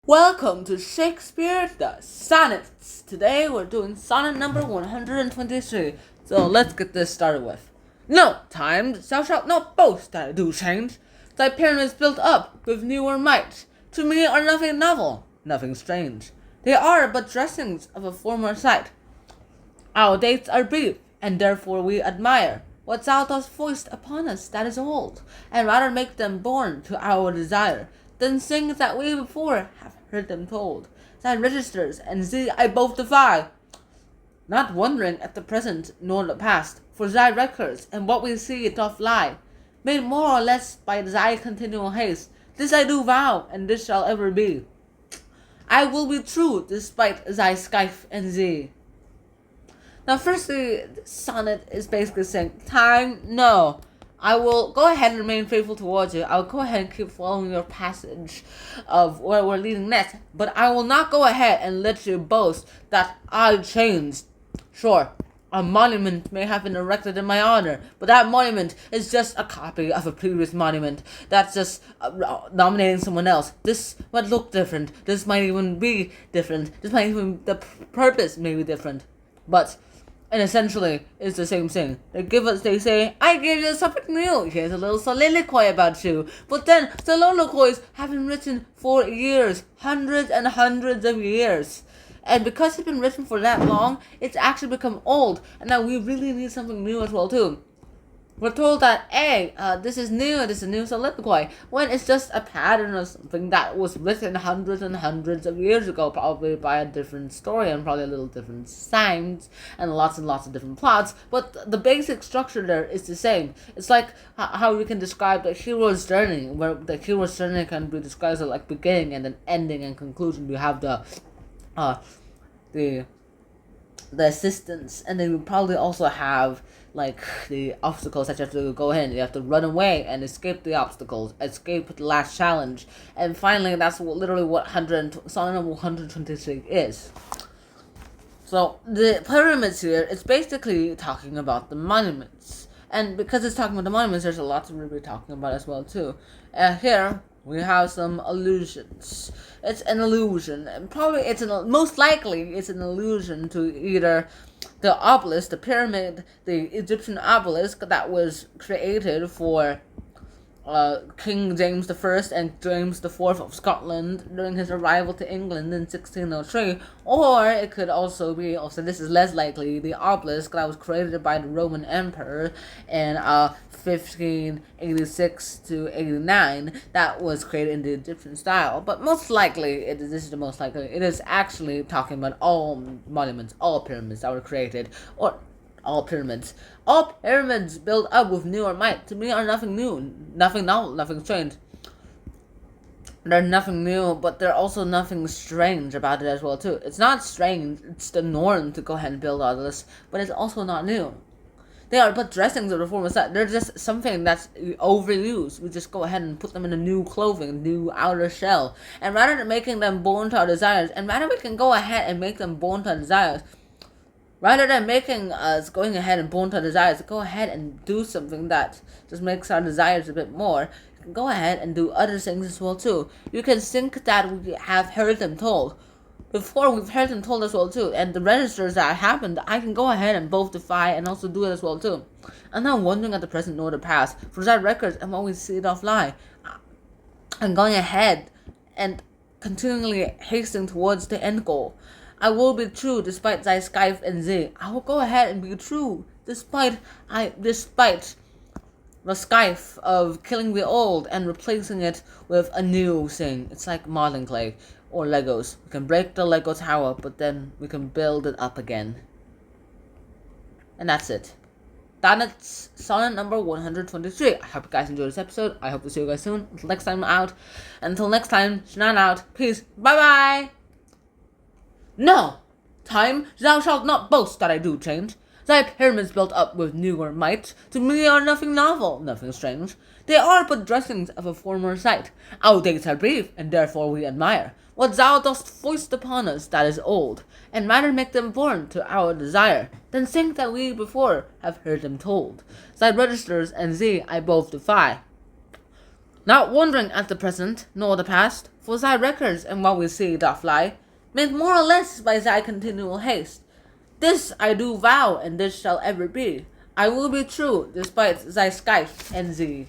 Welcome to Shakespeare, the Sonnets. Today we're doing sonnet number 123. So let's get this started with. No time, thou shalt not boast that I do change. Thy pyramids built up with newer might, to me are nothing novel, nothing strange. They are but dressings of a former sight. Our dates are brief, and therefore we admire what thou dost foist upon us that is old, and rather make them born to our desire, than things that we before have heard them told. Thy registers and thee I both defy, not wondering at the present nor the past, for thy records and what we see doth lie, made more or less by thy continual haste. This I do vow, and this shall ever be. I will be true despite thy skife and thee. Now, firstly, this sonnet is basically saying, time, no. I will go ahead and remain faithful towards you. I'll go ahead and keep following your passage of where we're leading next. But I will not go ahead and let you boast that I changed. Sure, a monument may have been erected in my honor, but that monument is just a copy of a previous monument. That's just nominating someone else. This might look different. This might even be different. The purpose may be different. But and essentially it's the same thing. They say, I give you something new. Here's a little soliloquy about you. But then soliloquies have been written for years, hundreds and hundreds of years. And because it's been written for that long, it's actually become old. And now we really need something new as well too. We're told that, hey, this is a new soliloquy, when it's just a pattern of something that was written hundreds and hundreds of years ago, probably by a different story and probably a little different signs and lots of different plots, but the basic structure there is the same. It's like how we can describe the hero's journey, where the hero's journey can be described as like beginning and then ending and conclusion. You have the assistance, and then you probably also have like the obstacles that you have to go in. You have to run away and escape the obstacles, escape the last challenge, and finally that's literally what sonnet number 123 is. So the pyramids here, it's basically talking about the monuments, and because it's talking about the monuments, there's a lot to really be talking about as well too. Here we have some allusions. It's an allusion, and probably most likely it's an allusion to either the obelisk, the pyramid, the Egyptian obelisk that was created for King James I and James IV of Scotland during his arrival to England in 1603, or it could also be, this is less likely, the obelisk that was created by the Roman Emperor in 1586 to 89, that was created in the Egyptian style. But most likely, this is the most likely, it is actually talking about all monuments, all pyramids that were created, or all pyramids built up with newer might, to me are nothing new, nothing novel, nothing strange. They're nothing new, but they're also nothing strange about it as well too. It's not strange, it's the norm to go ahead and build all this, but it's also not new. They are but dressings of the former set. They're just something that's overused. We just go ahead and put them in a new clothing, new outer shell, and rather than making them born to our desires, and rather we can go ahead and make them born to our desires, rather than making us going ahead and born to our desires, go ahead and do something that just makes our desires a bit more. You can go ahead and do other things as well too. You can think that we have heard them told. Before we've heard them told as well too, and the registers that happened, I can go ahead and both defy and also do it as well too. I'm not wondering at the present nor the past, for thy records and what we see doth lie. I'm going ahead and continually hastening towards the end goal. I will be true despite thy skife and thee. I will go ahead and be true despite the skife of killing the old and replacing it with a new thing. It's like modeling clay or Legos. We can break the Lego tower, but then we can build it up again. And that's it. That's sonnet number 123. I hope you guys enjoyed this episode. I hope to see you guys soon. Until next time, I'm out. Until next time, Shannon out. Peace. Bye-bye. No! Time, thou shalt not boast that I do change. Thy pyramids built up with newer might, to me are nothing novel, nothing strange. They are but dressings of a former sight. Our days are brief, and therefore we admire what thou dost foist upon us that is old, and rather make them born to our desire, than think that we before have heard them told. Thy registers and thee I both defy, not wondering at the present nor the past, For thy records and what we see doth fly, made more or less by thy continual haste. This I do vow, and this shall ever be. I will be true, despite thy skife and thee.